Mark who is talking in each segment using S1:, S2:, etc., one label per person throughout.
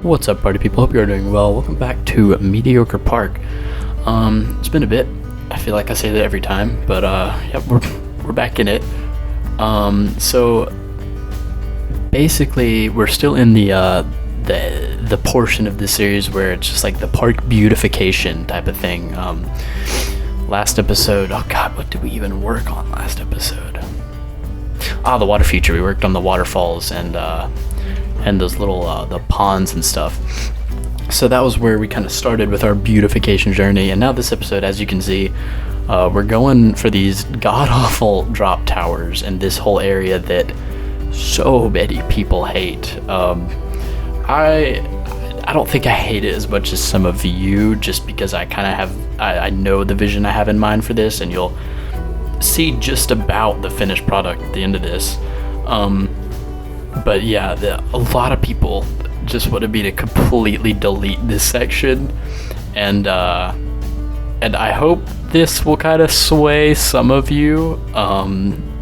S1: What's up, party people? Hope you're doing well. Welcome back to Mediocre Park. It's been a bit. I feel like I say that every time, but yeah, we're back in it. So basically, we're still in the portion of the series where it's just like the park beautification type of thing. Last episode, oh god, what did we even work on last episode? The water feature. We worked on the waterfalls and those little the ponds and stuff. So that was where we kind of started with our beautification journey, and now this episode, as you can see, we're going for these god-awful drop towers in this whole area that so many people hate. I don't think I hate it as much as some of you, just because I kind of have, I know the vision I have in mind for this, and you'll see just about the finished product at the end of this. But yeah, a lot of people just wanted me to completely delete this section, and I hope this will kind of sway some of you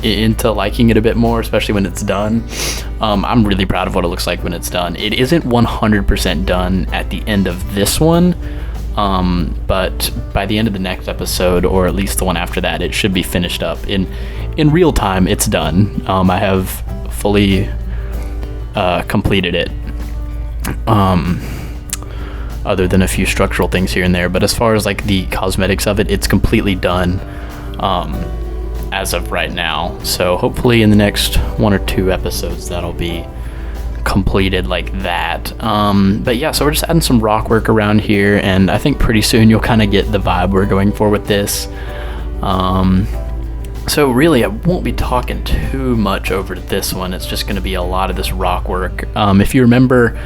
S1: into liking it a bit more, especially when it's done. I'm really proud of what it looks like when it's done. It isn't 100% done at the end of this one, but by the end of the next episode, or at least the one after that, it should be finished up. In real time, it's done. I have fully completed it, other than a few structural things here and there, but as far as like the cosmetics of it, it's completely done as of right now. So hopefully in the next one or two episodes that'll be completed like that. But yeah, so we're just adding some rock work around here, and I think pretty soon you'll kind of get the vibe we're going for with this. So really, I won't be talking too much over this one. It's just going to be a lot of this rock work. If you remember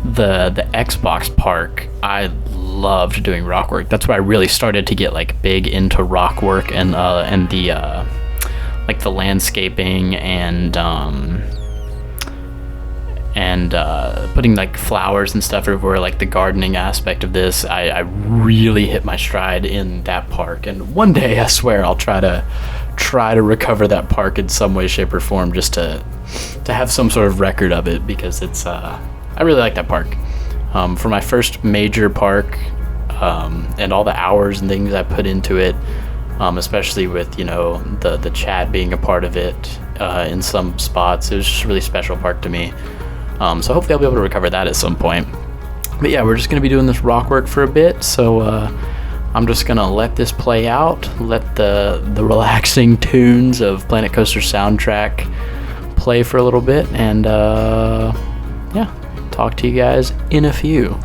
S1: the Xbox park, I loved doing rock work. That's where I really started to get like big into rock work and the like the landscaping and putting like flowers and stuff everywhere, like the gardening aspect of this. I really hit my stride in that park, and one day I swear I'll try to recover that park in some way, shape, or form, just to have some sort of record of it, because it's I really like that park. For my first major park, and all the hours and things I put into it, especially with, you know, the chat being a part of it in some spots, it was just a really special park to me. So hopefully I'll be able to recover that at some point. But yeah, we're just going to be doing this rock work for a bit, so I'm just going to let this play out, let the relaxing tunes of Planet Coaster soundtrack play for a little bit, and yeah, talk to you guys in a few.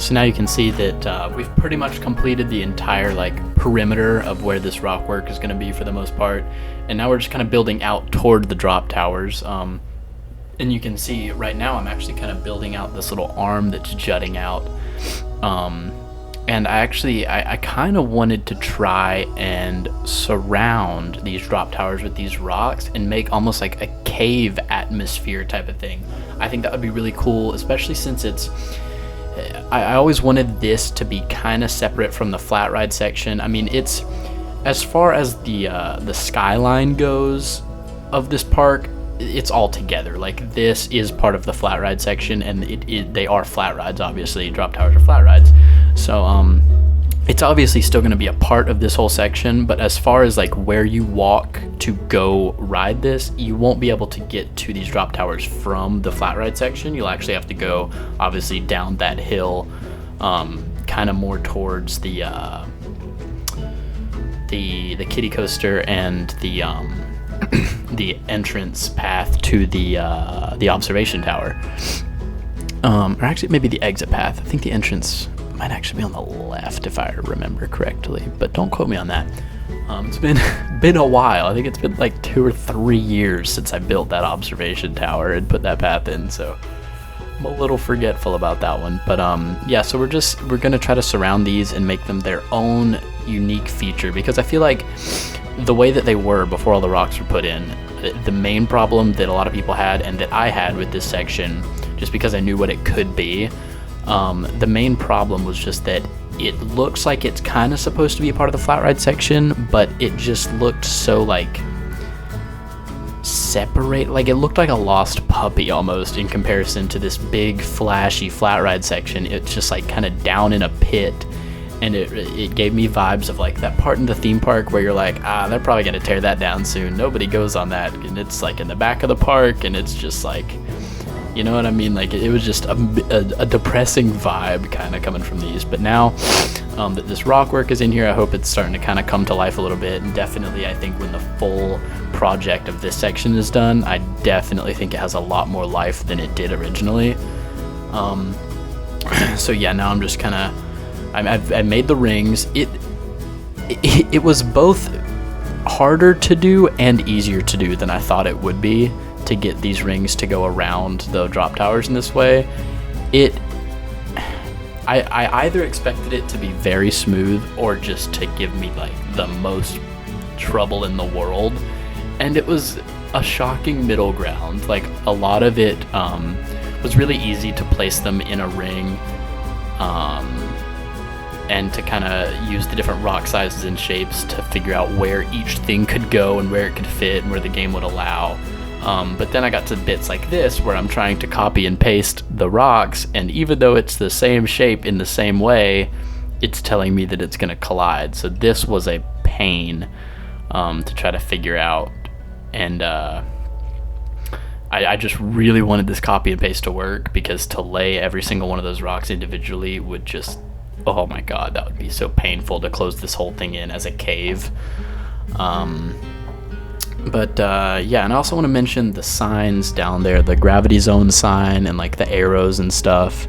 S1: so now you can see that we've pretty much completed the entire like perimeter of where this rock work is going to be for the most part, and now we're just kind of building out toward the drop towers. And you can see right now I'm actually kind of building out this little arm that's jutting out. And I kind of wanted to try and surround these drop towers with these rocks and make almost like a cave atmosphere type of thing. I think that would be really cool, especially since I always wanted this to be kind of separate from the flat ride section. I mean, it's, as far as the skyline goes of this park, it's all together. Like, this is part of the flat ride section, and they are flat rides, obviously. Drop towers are flat rides. So it's obviously still going to be a part of this whole section, but as far as like where you walk to go ride this, you won't be able to get to these drop towers from the flat ride section. You'll actually have to go obviously down that hill, kind of more towards the kiddie coaster and the the entrance path to the observation tower, or actually maybe the exit path. I think the entrance might actually be on the left if I remember correctly, but don't quote me on that. It's been a while. I think it's been like 2 or 3 years since I built that observation tower and put that path in, so I'm a little forgetful about that one. But yeah, so we're gonna try to surround these and make them their own unique feature, because I feel like the way that they were before all the rocks were put in, the main problem that a lot of people had and that I had with this section, just because I knew what it could be, the main problem was just that it looks like it's kind of supposed to be a part of the flat ride section, but it just looked so like separate. Like, it looked like a lost puppy almost in comparison to this big flashy flat ride section. It's just like kind of down in a pit, and it gave me vibes of like that part in the theme park where you're like, they're probably gonna tear that down soon, nobody goes on that, and it's like in the back of the park, and it's just like, you know what I mean? Like, it was just a depressing vibe kind of coming from these. But now that this rock work is in here, I hope it's starting to kind of come to life a little bit. And definitely, I think when the full project of this section is done, I definitely think it has a lot more life than it did originally. So yeah, now I'm just kind of, I made the rings. It was both harder to do and easier to do than I thought it would be, to get these rings to go around the drop towers in this way. I either expected it to be very smooth or just to give me like the most trouble in the world, and it was a shocking middle ground. Like, a lot of it was really easy to place them in a ring, and to kind of use the different rock sizes and shapes to figure out where each thing could go and where it could fit and where the game would allow. But then I got to bits like this where I'm trying to copy and paste the rocks, and even though it's the same shape in the same way, it's telling me that it's going to collide. So this was a pain to try to figure out, and I just really wanted this copy and paste to work, because to lay every single one of those rocks individually would just, oh my god, that would be so painful to close this whole thing in as a cave. But yeah, and I also want to mention the signs down there, the gravity zone sign and like the arrows and stuff.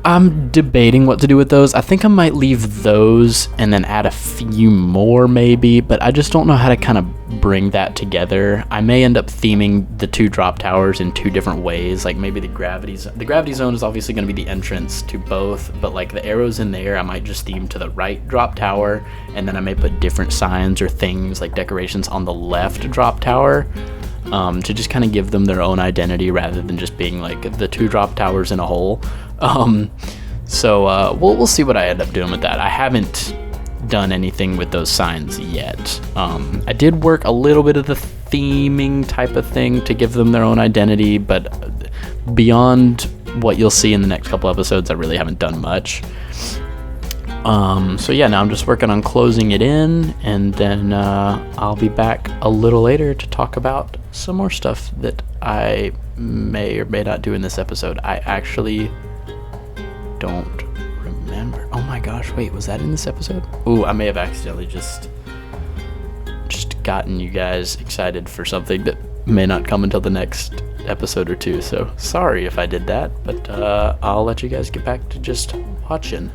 S1: I'm debating what to do with those. I think I might leave those and then add a few more maybe, but I just don't know how to kind of bring that together. I may end up theming the 2 drop towers in 2 different ways. Like, maybe the gravity zone is obviously going to be the entrance to both, but like the arrows in there, I might just theme to the right drop tower, and then I may put different signs or things like decorations on the left drop tower, to just kind of give them their own identity rather than just being like the 2 drop towers in a hole. So we'll see what I end up doing with that. I haven't done anything with those signs yet. I did work a little bit of the theming type of thing to give them their own identity, but beyond what you'll see in the next couple episodes, I really haven't done much. So yeah, now I'm just working on closing it in, and then I'll be back a little later to talk about some more stuff that I may or may not do in this episode. I actually don't remember. Oh my gosh, wait, was that in this episode? Ooh, I may have accidentally just gotten you guys excited for something that may not come until the next episode or two, so sorry if I did that, but I'll let you guys get back to just watching.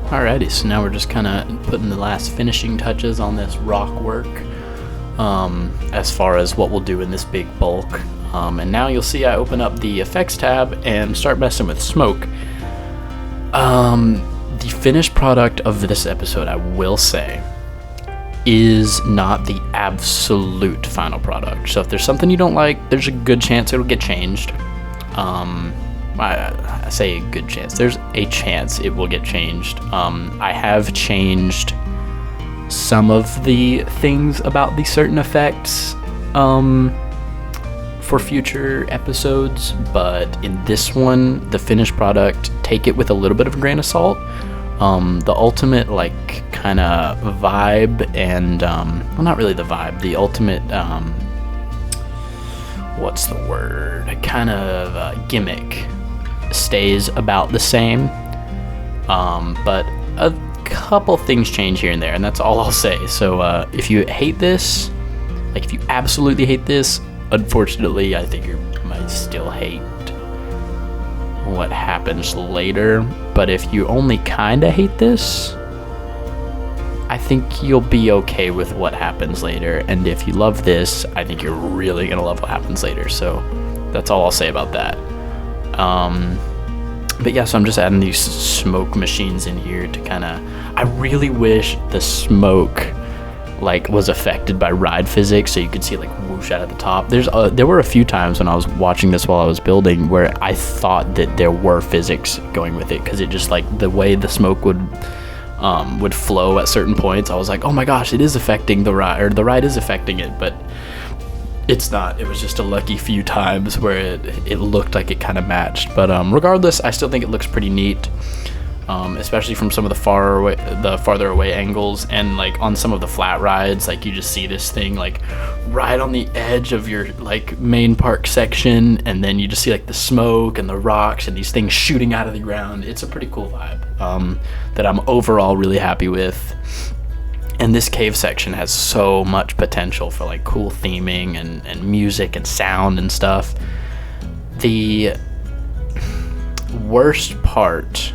S1: Alrighty, so now we're just kind of putting the last finishing touches on this rock work, as far as what we'll do in this big bulk. And now you'll see I open up the effects tab and start messing with smoke. The finished product of this episode, I will say, is not the absolute final product. So if there's something you don't like, there's a good chance it'll get changed. I say a good chance. There's a chance it will get changed. I have changed some of the things about the certain effects for future episodes, but in this one, the finished product, take it with a little bit of a grain of salt. The ultimate kind of vibe and well, not really the vibe, the ultimate what's the word, kind of gimmick stays about the same, but a couple things change here and there, and that's all I'll say. So if you hate this, if you absolutely hate this, unfortunately I think you might still hate what happens later. But if you only kinda hate this, I think you'll be okay with what happens later. And if you love this, I think you're really gonna love what happens later. So that's all I'll say about that. But yeah, so I'm just adding these smoke machines in here to I really wish the smoke was affected by ride physics, so you could see whoosh out at the top. There were a few times when I was watching this while I was building where I thought that there were physics going with it, because it just the way the smoke would flow at certain points, I was like, oh my gosh, it is affecting the ride, or the ride is affecting it, but it's not. It was just a lucky few times where it looked like it kind of matched. But regardless, I still think it looks pretty neat. Especially from some of the farther away angles, and on some of the flat rides, you just see this thing right on the edge of your main park section, and then you just see the smoke and the rocks and these things shooting out of the ground. It's a pretty cool vibe that I'm overall really happy with. And this cave section has so much potential for cool theming and music and sound and stuff. The worst part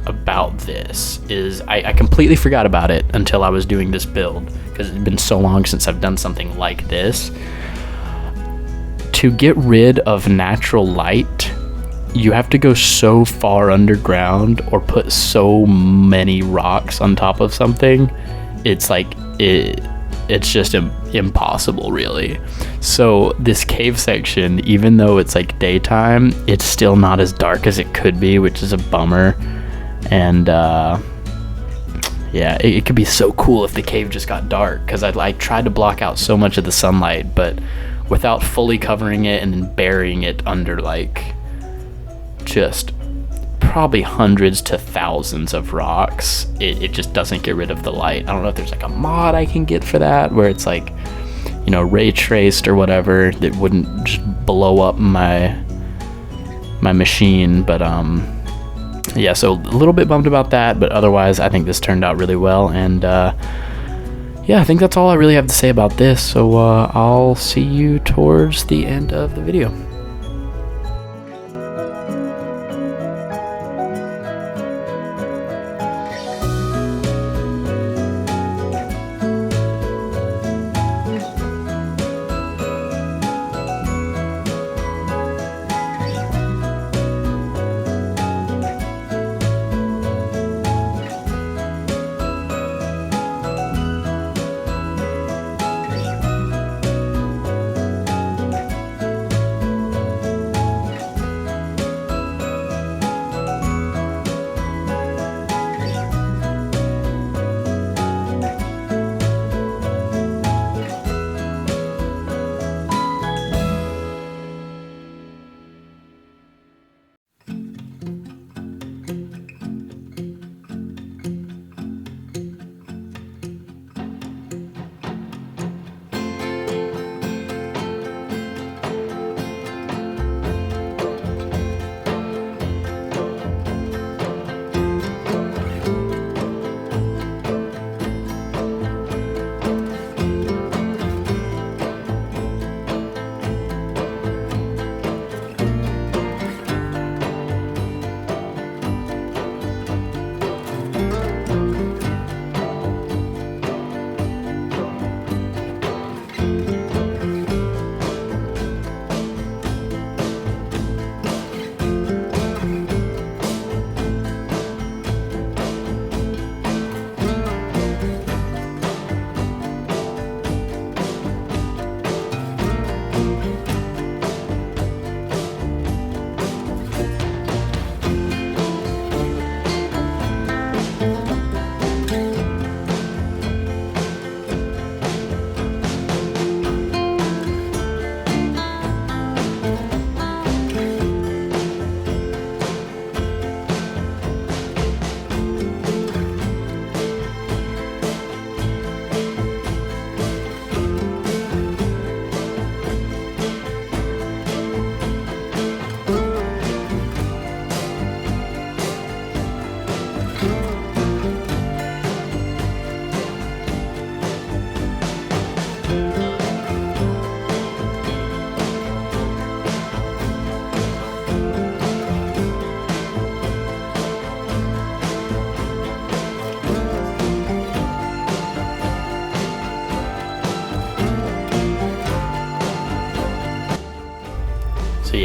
S1: about this is I completely forgot about it until I was doing this build, because it's been so long since I've done something like this. To get rid of natural light, you have to go so far underground or put so many rocks on top of something. It's it's just impossible, really. So this cave section, even though it's daytime, it's still not as dark as it could be, which is a bummer. And yeah, it could be so cool if the cave just got dark, because I tried to block out so much of the sunlight, but without fully covering it and then burying it under just probably hundreds to thousands of rocks, it just doesn't get rid of the light. I don't know if there's a mod I can get for that, where it's ray traced or whatever, that wouldn't just blow up my machine. But yeah, so a little bit bummed about that, but otherwise I think this turned out really well. And yeah, I think that's all I really have to say about this. So I'll see you towards the end of the video.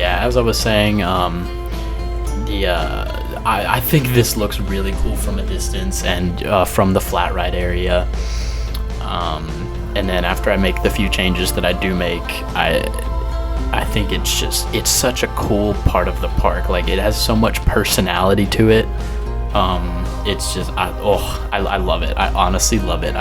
S1: yeah, as I was saying, I think this looks really cool from a distance and from the flat ride area. And then after I make the few changes that I do make, I think it's such a cool part of the park. Like, it has so much personality to it. It's just, I love it. I honestly love it.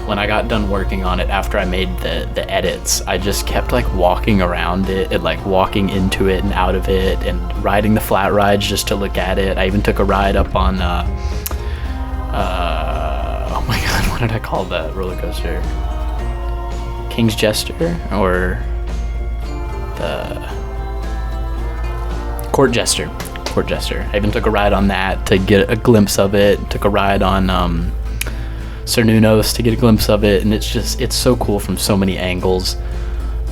S1: When I got done working on it, after I made the edits, I just kept like walking around it and like walking into it and out of it and riding the flat rides just to look at it. I even took a ride up on oh my god, what did I call that roller coaster? King's Jester, or the Court Jester. I even took a ride on that to get a glimpse of it. Took a ride on Sir Nunos to get a glimpse of it, and it's so cool from so many angles.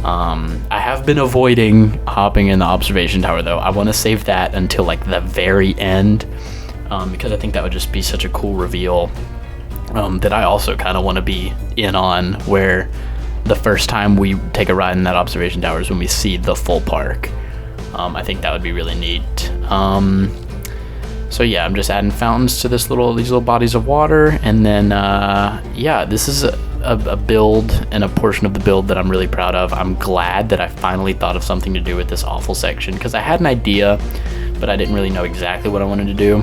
S1: I have been avoiding hopping in the observation tower though. I want to save that until like the very end, because I think that would just be such a cool reveal that I also kind of want to be in on, where the first time we take a ride in that observation tower is when we see the full park. I think that would be really neat. So yeah, I'm just adding fountains to these little bodies of water, and then yeah, this is a build and a portion of the build that I'm really proud of. I'm glad that I finally thought of something to do with this awful section, because I had an idea, but I didn't really know exactly what I wanted to do.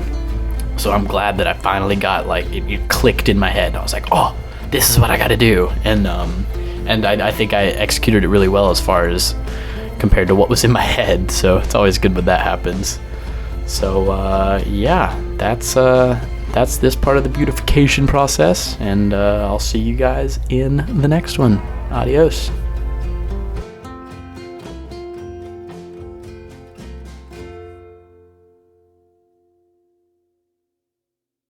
S1: So I'm glad that I finally got, like, it clicked in my head. I was like, oh, this is what I got to do, and I think I executed it really well as far as compared to what was in my head. So it's always good when that happens. So yeah, that's this part of the beautification process, and I'll see you guys in the next one. Adios.